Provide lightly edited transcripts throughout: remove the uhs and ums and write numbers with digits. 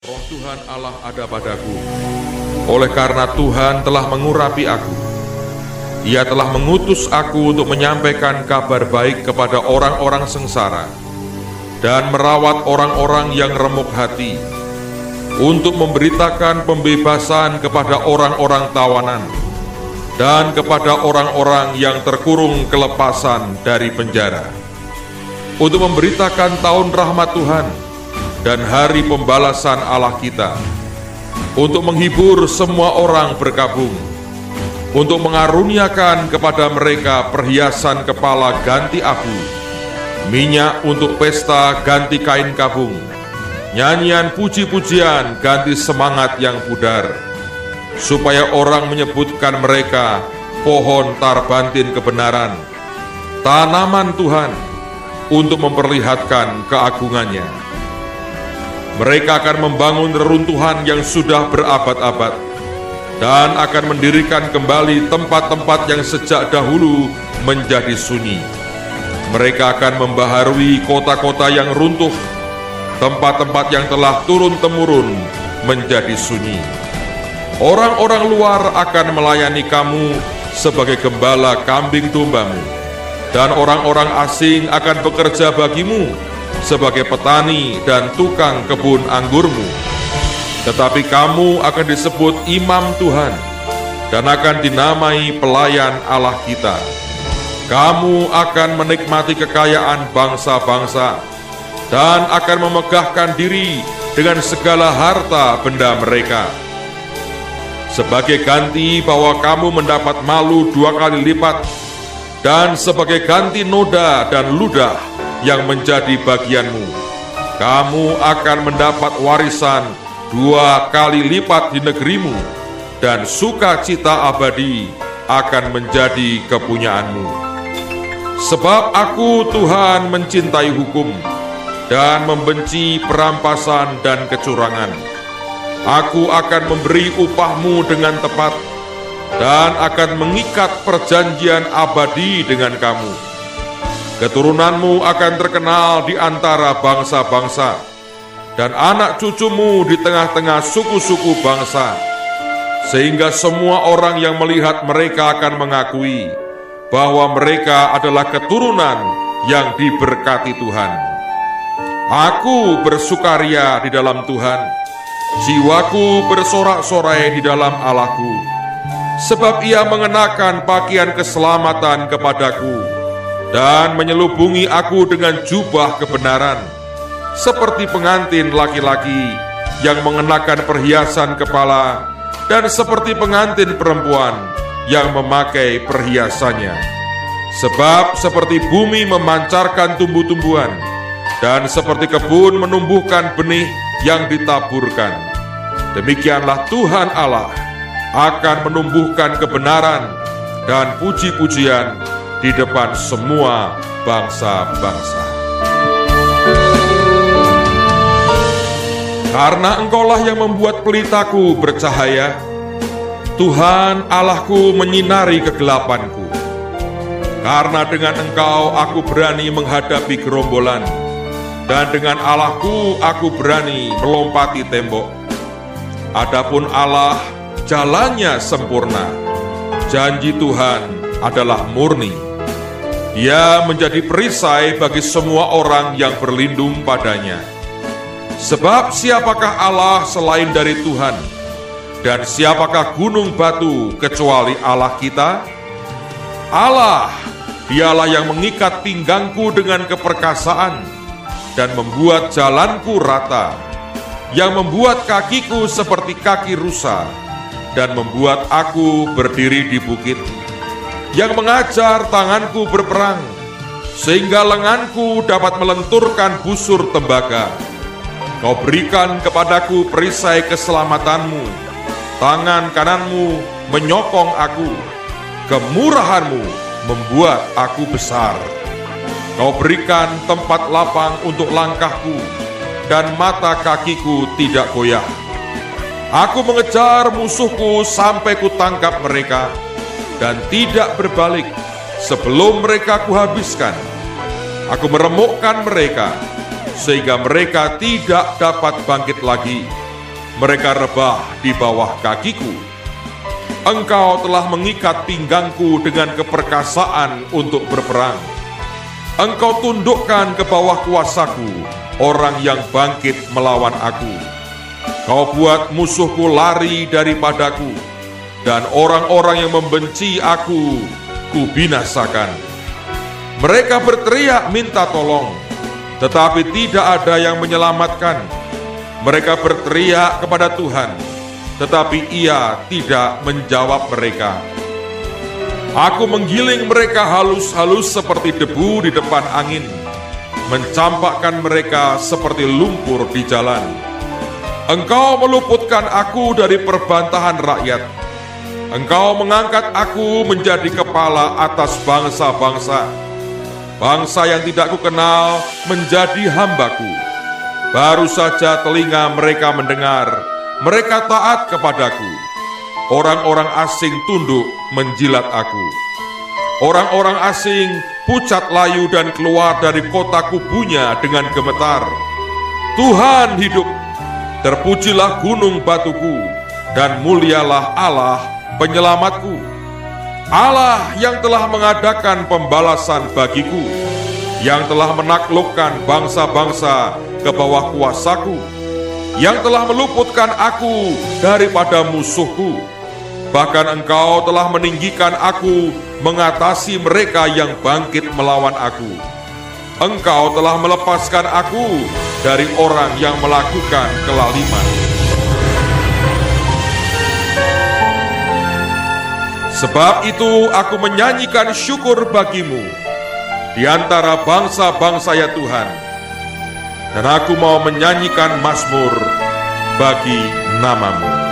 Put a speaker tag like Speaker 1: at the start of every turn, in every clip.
Speaker 1: Roh Tuhan Allah ada padaku, oleh karena Tuhan telah mengurapi aku. Ia telah mengutus aku untuk menyampaikan kabar baik kepada orang-orang sengsara dan merawat orang-orang yang remuk hati, untuk memberitakan pembebasan kepada orang-orang tawanan dan kepada orang-orang yang terkurung kelepasan dari penjara, untuk memberitakan tahun rahmat Tuhan dan hari pembalasan Allah kita, untuk menghibur semua orang berkabung, untuk mengaruniakan kepada mereka perhiasan kepala ganti abu, minyak untuk pesta ganti kain kabung, nyanyian puji-pujian ganti semangat yang pudar, supaya orang menyebutkan mereka pohon tarbantin kebenaran, tanaman Tuhan, untuk memperlihatkan keagungannya. Mereka akan membangun reruntuhan yang sudah berabad-abad dan akan mendirikan kembali tempat-tempat yang sejak dahulu menjadi sunyi. Mereka akan membaharui kota-kota yang runtuh, tempat-tempat yang telah turun-temurun menjadi sunyi. Orang-orang luar akan melayani kamu sebagai gembala kambing dombamu, dan orang-orang asing akan bekerja bagimu sebagai petani dan tukang kebun anggurmu. Tetapi kamu akan disebut imam Tuhan dan akan dinamai pelayan Allah kita. Kamu akan menikmati kekayaan bangsa-bangsa dan akan memegahkan diri dengan segala harta benda mereka. Sebagai ganti bahwa kamu mendapat malu 2 kali lipat, dan sebagai ganti noda dan ludah yang menjadi bagianmu, kamu akan mendapat warisan 2 kali lipat di negerimu, dan sukacita abadi akan menjadi kepunyaanmu. Sebab aku Tuhan mencintai hukum dan membenci perampasan dan kecurangan. Aku akan memberi upahmu dengan tepat dan akan mengikat perjanjian abadi dengan kamu. Keturunanmu akan terkenal di antara bangsa-bangsa, dan anak cucumu di tengah-tengah suku-suku bangsa, sehingga semua orang yang melihat mereka akan mengakui bahwa mereka adalah keturunan yang diberkati Tuhan. Aku bersukaria di dalam Tuhan, jiwaku bersorak-sorai di dalam Allahku, sebab Ia mengenakan pakaian keselamatan kepadaku dan menyelubungi aku dengan jubah kebenaran, seperti pengantin laki-laki yang mengenakan perhiasan kepala, dan seperti pengantin perempuan yang memakai perhiasannya. Sebab seperti bumi memancarkan tumbuh-tumbuhan, dan seperti kebun menumbuhkan benih yang ditaburkan, demikianlah Tuhan Allah akan menumbuhkan kebenaran dan puji-pujian di depan semua bangsa-bangsa. Karena Engkaulah yang membuat pelitaku bercahaya, Tuhan Allahku menyinari kegelapanku. Karena dengan Engkau aku berani menghadapi gerombolan, dan dengan Allahku aku berani melompati tembok. Adapun Allah jalannya sempurna, janji Tuhan adalah murni. Dia menjadi perisai bagi semua orang yang berlindung padanya. Sebab siapakah Allah selain dari Tuhan? Dan siapakah gunung batu kecuali Allah kita? Allah, Dialah yang mengikat pinggangku dengan keperkasaan dan membuat jalanku rata, yang membuat kakiku seperti kaki rusa dan membuat aku berdiri di bukit, yang mengajar tanganku berperang, sehingga lenganku dapat melenturkan busur tembaga. Kau berikan kepadaku perisai keselamatanmu, tangan kananmu menyokong aku, kemurahanmu membuat aku besar. Kau berikan tempat lapang untuk langkahku, dan mata kakiku tidak goyah. Aku mengejar musuhku sampai kutangkap mereka, dan tidak berbalik sebelum mereka kuhabiskan. Aku meremukkan mereka, sehingga mereka tidak dapat bangkit lagi. mereka rebah di bawah kakiku. Engkau telah mengikat pinggangku dengan keperkasaan untuk berperang. Engkau tundukkan ke bawah kuasaku orang yang bangkit melawan aku. Kau buat musuhku lari daripadaku, dan orang-orang yang membenci aku, kubinasakan. Mereka berteriak minta tolong, tetapi tidak ada yang menyelamatkan. Mereka berteriak kepada Tuhan, tetapi Ia tidak menjawab mereka. Aku menggiling mereka halus-halus seperti debu di depan angin, mencampakkan mereka seperti lumpur di jalan. Engkau meluputkan aku dari perbantahan rakyat. Engkau mengangkat aku menjadi kepala atas bangsa-bangsa. Bangsa yang tidak kukenal menjadi hambaku. Baru saja telinga mereka mendengar, mereka taat kepadaku. Orang-orang asing tunduk menjilat aku. Orang-orang asing pucat layu dan keluar dari kota kubunya dengan gemetar. Tuhan hidup, terpujilah gunung batuku, dan mulialah Allah penyelamatku. Allah yang telah mengadakan pembalasan bagiku, yang telah menaklukkan bangsa-bangsa ke bawah kuasaku, yang telah meluputkan aku daripada musuhku. Bahkan Engkau telah meninggikan aku mengatasi mereka yang bangkit melawan aku. Engkau telah melepaskan aku dari orang yang melakukan kelaliman. Sebab itu aku menyanyikan syukur bagimu di antara bangsa-bangsa ya Tuhan, dan aku mau menyanyikan mazmur bagi nama-Mu.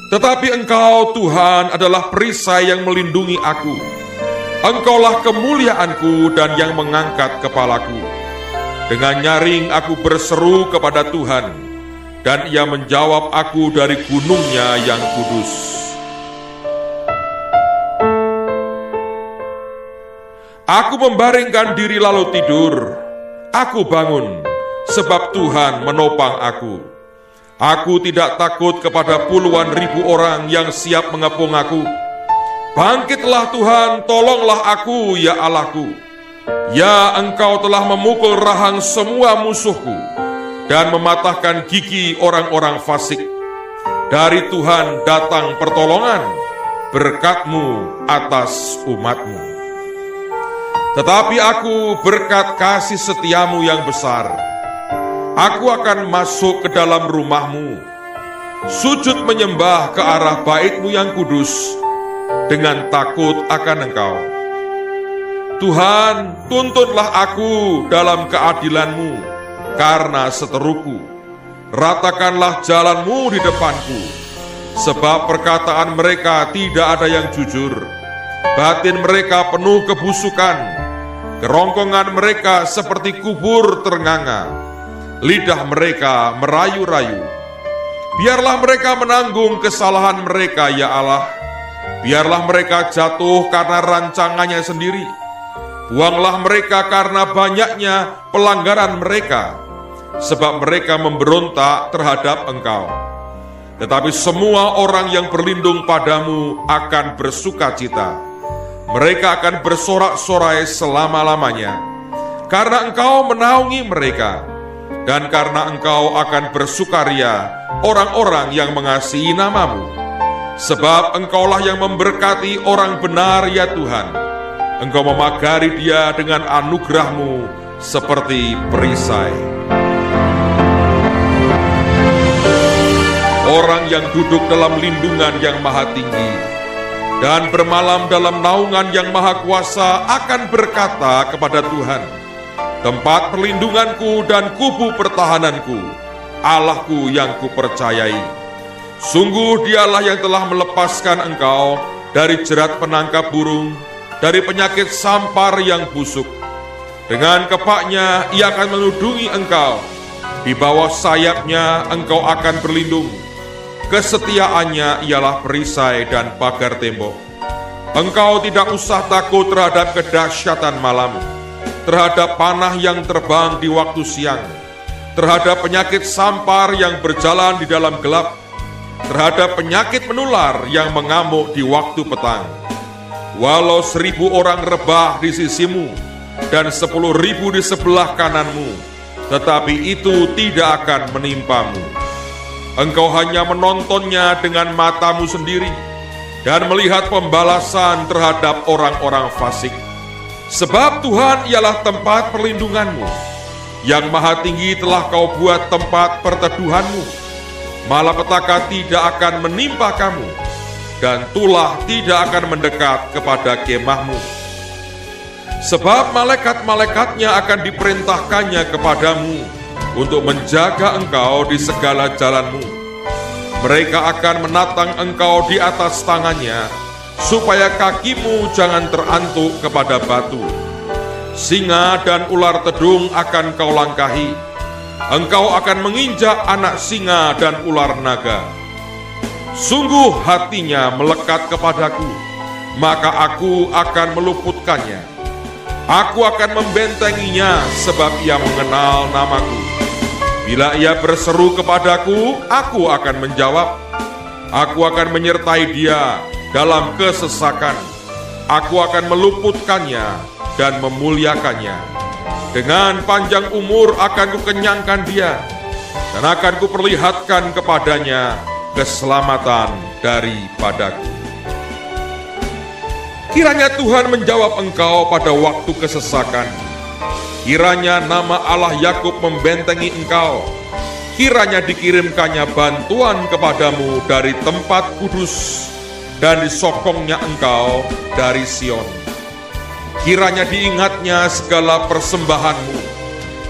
Speaker 1: Tetapi Engkau, Tuhan, adalah perisai yang melindungi aku. Engkaulah kemuliaanku dan yang mengangkat kepalaku. Dengan nyaring aku berseru kepada Tuhan, dan Ia menjawab aku dari gunungnya yang kudus. Aku membaringkan diri lalu tidur. Aku bangun, sebab Tuhan menopang aku. Aku tidak takut kepada puluhan ribu orang yang siap mengepung aku. Bangkitlah Tuhan, tolonglah aku, ya Allahku. Ya, Engkau telah memukul rahang semua musuhku dan mematahkan gigi orang-orang fasik. Dari Tuhan datang pertolongan, berkat-Mu atas umat-Mu. Tetapi aku berkat kasih setia-Mu yang besar. Aku akan masuk ke dalam rumah-Mu, sujud menyembah ke arah bait-Mu yang kudus, dengan takut akan Engkau. Tuhan, tuntunlah aku dalam keadilan-Mu karena seteruku. Ratakanlah jalan-Mu di depanku, sebab perkataan mereka tidak ada yang jujur. Batin mereka penuh kebusukan, kerongkongan mereka seperti kubur ternganga. Lidah mereka merayu-rayu. Biarlah mereka menanggung kesalahan mereka, ya Allah. Biarlah mereka jatuh karena rancangannya sendiri. Buanglah mereka karena banyaknya pelanggaran mereka, sebab mereka memberontak terhadap Engkau. Tetapi semua orang yang berlindung padamu akan bersukacita. Mereka akan bersorak-sorai selama-lamanya, karena Engkau menaungi mereka, dan karena Engkau akan bersukaria orang-orang yang mengasihi nama-Mu. Sebab Engkaulah yang memberkati orang benar, ya Tuhan. Engkau memagari dia dengan anugerah-Mu seperti perisai. Orang yang duduk dalam lindungan yang maha tinggi dan bermalam dalam naungan yang maha kuasa akan berkata kepada Tuhan, tempat perlindunganku dan kubu pertahananku, Allahku yang kupercayai. Sungguh Dialah yang telah melepaskan engkau dari jerat penangkap burung, dari penyakit sampar yang busuk. Dengan kepaknya Ia akan menudungi engkau. Di bawah sayapnya engkau akan berlindung. Kesetiaannya ialah perisai dan pagar tembok. Engkau tidak usah takut terhadap kedahsyatan malam, terhadap panah yang terbang di waktu siang, terhadap penyakit sampar yang berjalan di dalam gelap, terhadap penyakit menular yang mengamuk di waktu petang. Walau 1000 orang rebah di sisimu dan 10.000 di sebelah kananmu, tetapi itu tidak akan menimpamu. Engkau hanya menontonnya dengan matamu sendiri dan melihat pembalasan terhadap orang-orang fasik. Sebab Tuhan ialah tempat perlindunganmu, yang Maha Tinggi telah kau buat tempat perteduhanmu. Malapetaka tidak akan menimpa kamu, dan tulah tidak akan mendekat kepada kemahmu. Sebab malaikat-malaikatnya akan diperintahkannya kepadamu untuk menjaga engkau di segala jalanmu. Mereka akan menatang engkau di atas tangannya, supaya kakimu jangan terantuk kepada batu. Singa dan ular tedung akan kau langkahi. Engkau akan menginjak anak singa dan ular naga. Sungguh hatinya melekat kepadaku, maka aku akan meluputkannya. Aku akan membentenginya sebab ia mengenal namaku. Bila ia berseru kepadaku, aku akan menjawab. Aku akan menyertai dia dalam kesesakan. Aku akan meluputkannya dan memuliakannya. Dengan panjang umur akan kukenyangkan dia, dan akan kuperlihatkan kepadanya keselamatan daripadaku. Kiranya Tuhan menjawab engkau pada waktu kesesakan. Kiranya nama Allah Yakub membentengi engkau. Kiranya dikirimkannya bantuan kepadamu dari tempat kudus, dan disokongnya engkau dari Sion. Kiranya diingatnya segala persembahanmu,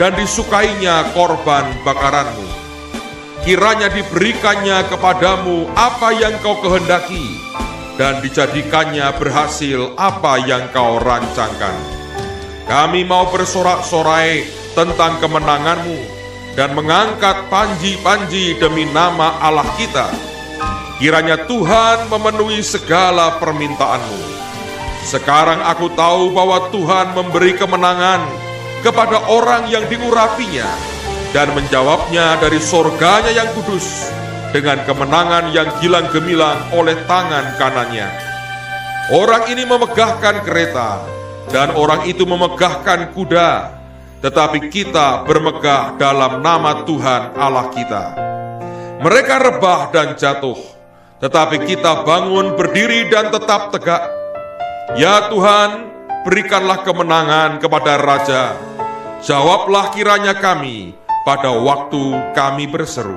Speaker 1: dan disukainya korban bakaranmu. Kiranya diberikannya kepadamu apa yang kau kehendaki, dan dijadikannya berhasil apa yang kau rancangkan. Kami mau bersorak-sorai tentang kemenanganmu, dan mengangkat panji-panji demi nama Allah kita. Kiranya Tuhan memenuhi segala permintaanmu. Sekarang aku tahu bahwa Tuhan memberi kemenangan kepada orang yang diurapinya, dan menjawabnya dari sorganya yang kudus dengan kemenangan yang gilang gemilang oleh tangan kanannya. Orang ini memegahkan kereta, dan orang itu memegahkan kuda, tetapi kita bermegah dalam nama Tuhan Allah kita. Mereka rebah dan jatuh, tetapi kita bangun berdiri dan tetap tegak. Ya Tuhan, berikanlah kemenangan kepada Raja. Jawablah kiranya kami pada waktu kami berseru.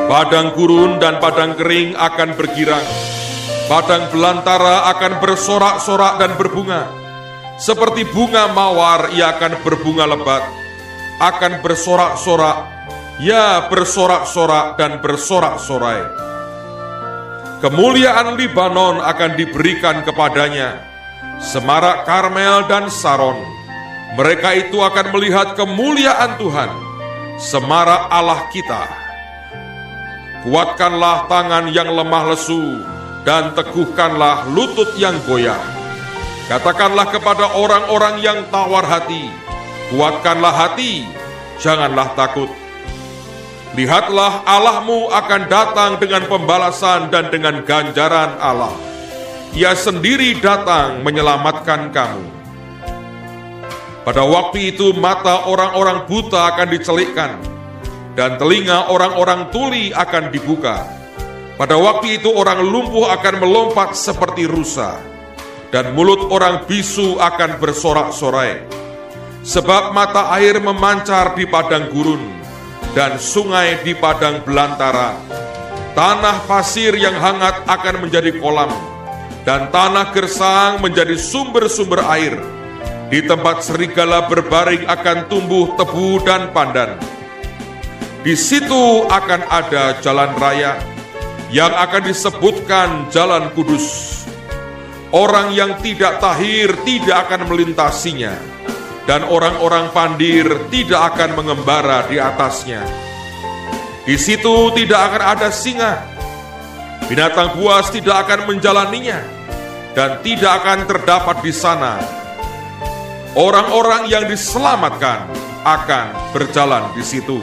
Speaker 1: Padang gurun dan padang kering akan bergirang. Padang belantara akan bersorak-sorak dan berbunga. Seperti bunga mawar ia akan berbunga lebat, akan bersorak-sorak, ya bersorak-sorak dan bersorak-sorai. Kemuliaan Libanon akan diberikan kepadanya, semarak Karmel dan Saron. Mereka itu akan melihat kemuliaan Tuhan, semarak Allah kita. Kuatkanlah tangan yang lemah lesu, dan teguhkanlah lutut yang goyah. Katakanlah kepada orang-orang yang tawar hati, kuatkanlah hati, janganlah takut. Lihatlah, Allahmu akan datang dengan pembalasan dan dengan ganjaran Allah. Ia sendiri datang menyelamatkan kamu. Pada waktu itu mata orang-orang buta akan dicelikkan, dan telinga orang-orang tuli akan dibuka. Pada waktu itu orang lumpuh akan melompat seperti rusa, dan mulut orang bisu akan bersorak-sorai. Sebab mata air memancar di padang gurun, dan sungai di padang belantara. Tanah pasir yang hangat akan menjadi kolam, dan tanah gersang menjadi sumber-sumber air. Di tempat serigala berbaring akan tumbuh tebu dan pandan. Di situ akan ada jalan raya yang akan disebutkan jalan kudus. Orang yang tidak tahir tidak akan melintasinya, dan orang-orang pandir tidak akan mengembara di atasnya. Di situ tidak akan ada singa, binatang buas tidak akan menjalaninya, dan tidak akan terdapat di sana orang-orang yang diselamatkan akan berjalan di situ.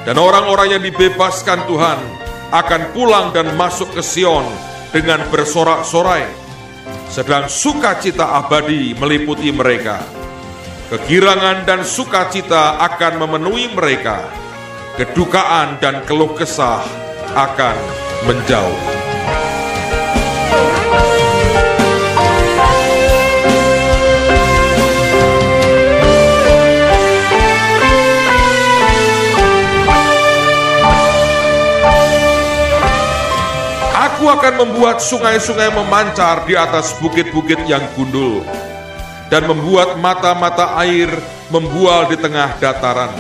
Speaker 1: Dan orang-orang yang dibebaskan Tuhan akan pulang dan masuk ke Sion dengan bersorak-sorai, sedang sukacita abadi meliputi mereka. Kegirangan dan sukacita akan memenuhi mereka. Kedukaan dan keluh kesah akan menjauh. Aku akan membuat sungai-sungai memancar di atas bukit-bukit yang gundul, dan membuat mata-mata air membual di tengah dataran.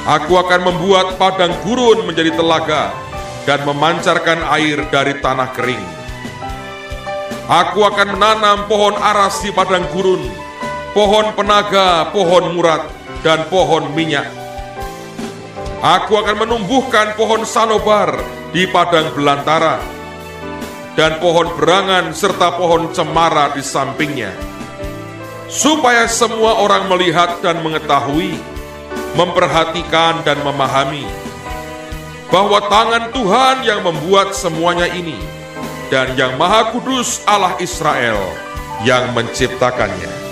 Speaker 1: Aku akan membuat padang gurun menjadi telaga, dan memancarkan air dari tanah kering. Aku akan menanam pohon aras di padang gurun, pohon penaga, pohon murat, dan pohon minyak. Aku akan menumbuhkan pohon sanobar di padang belantara, dan pohon berangan serta pohon cemara di sampingnya, supaya semua orang melihat dan mengetahui, memperhatikan dan memahami, bahwa tangan Tuhan yang membuat semuanya ini, dan yang Maha Kudus Allah Israel yang menciptakannya.